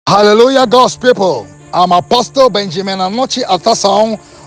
Hallelujah, God's people. I'm Apostle Benjamin Anokye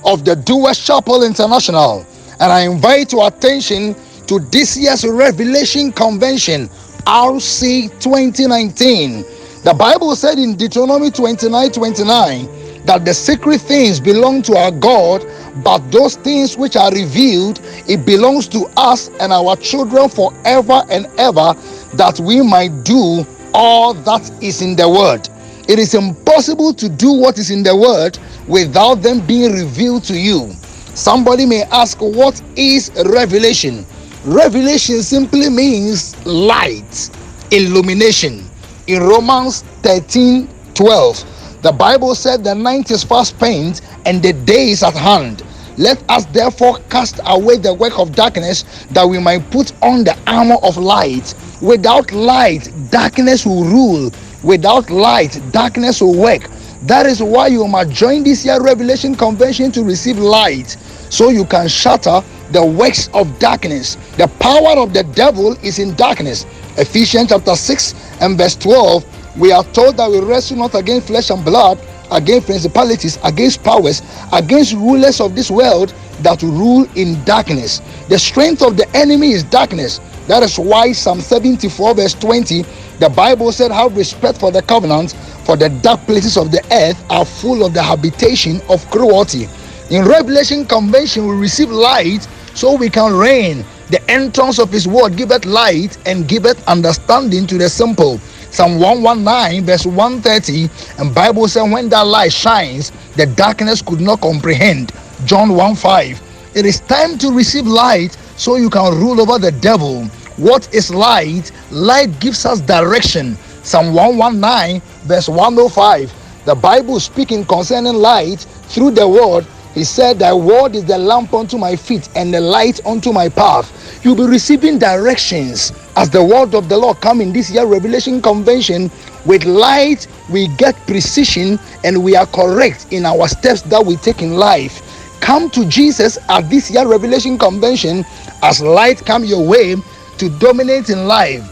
of the Doers Chapel International, and I invite your attention to this year's Revelation Convention, RC 2019. The Bible said in Deuteronomy 29:29 that the secret things belong to our God, but those things which are revealed, it belongs to us and our children forever and ever, that we might do all that is in the Word. It is impossible to do what is in the Word without them being revealed to you. Somebody may ask, what is revelation? Revelation simply means light, illumination. In Romans 13:12, the Bible said the night is fast spent and the day is at hand. Let us therefore cast away the work of darkness, that we might put on the armor of light. Without light, darkness will rule. Without light, darkness will work. That is why you must join this year Revelation Convention to receive light, so you can shatter the works of darkness. The power of the devil is in darkness. Ephesians chapter 6 and verse 12, we are told that we wrestle not against flesh and blood, against principalities, against powers, against rulers of this world that rule in darkness. The strength of the enemy is darkness. That is why Psalm 74 verse 20, the Bible said, have respect for the covenant, for the dark places of the earth are full of the habitation of cruelty. In Revelation Convention, we receive light so we can reign. The entrance of his word giveth light and giveth understanding to the simple. Psalm 119 verse 130, and Bible said, when that light shines, the darkness could not comprehend. John 1:5. It is time to receive light so you can rule over the devil. What is light? Light gives us direction. Psalm 119 verse 105. The Bible speaking concerning light through the word. He said, thy word is the lamp unto my feet and the light unto my path. You'll be receiving directions as the word of the Lord come in this year Revelation Convention. With light, we get precision and we are correct in our steps that we take in life. Come to Jesus at this year Revelation Convention as light come your way to dominate in life.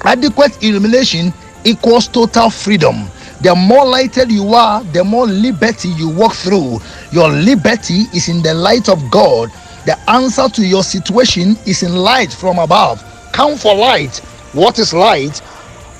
Adequate illumination equals total freedom. The more lighted you are, the more liberty you walk through. Your liberty is in the light of God. The answer to your situation is in light from above. Come for light. What is light?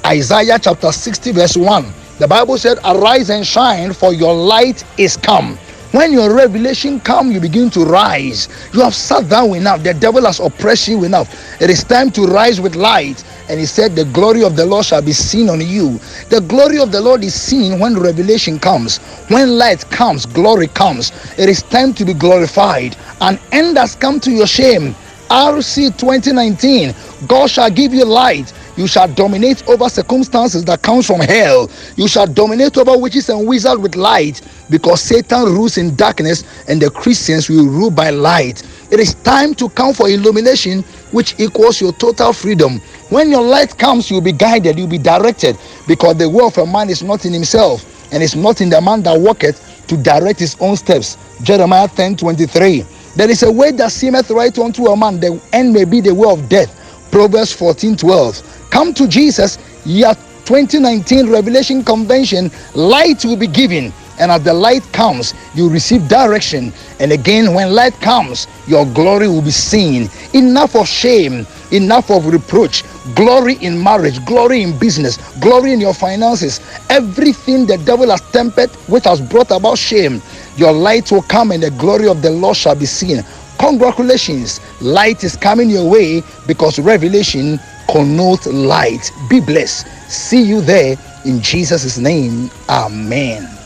Isaiah chapter 60 verse 1. The Bible said, arise and shine, for your light is come. When your revelation comes, you begin to rise. You have sat down enough. The devil has oppressed you enough. It is time to rise with light. And he said, the glory of the Lord shall be seen on you. The glory of the Lord is seen when revelation comes. When light comes, glory comes. It is time to be glorified. An end has come to your shame. RC 2019, God shall give you light. You shall dominate over circumstances that comes from hell. You shall dominate over witches and wizards with light, because Satan rules in darkness and the Christians will rule by light. It is time to come for illumination, which equals your total freedom. When your light comes, you'll be guided, you'll be directed, because the will of a man is not in himself, and it's not in the man that walketh to direct his own steps. Jeremiah 10:23. There is a way that seemeth right unto a man, the end may be the way of death. Proverbs 14:12. Come to Jesus, year 2019 Revelation Convention. Light will be given, and as the light comes, you receive direction. And again, when light comes, your glory will be seen. Enough of shame, enough of reproach. Glory in marriage, glory in business, glory in your finances. Everything the devil has tempered, which has brought about shame, your light will come and the glory of the Lord shall be seen. Congratulations, light is coming your way, because revelation connotes light. Be blessed. See you there in Jesus' name. Amen.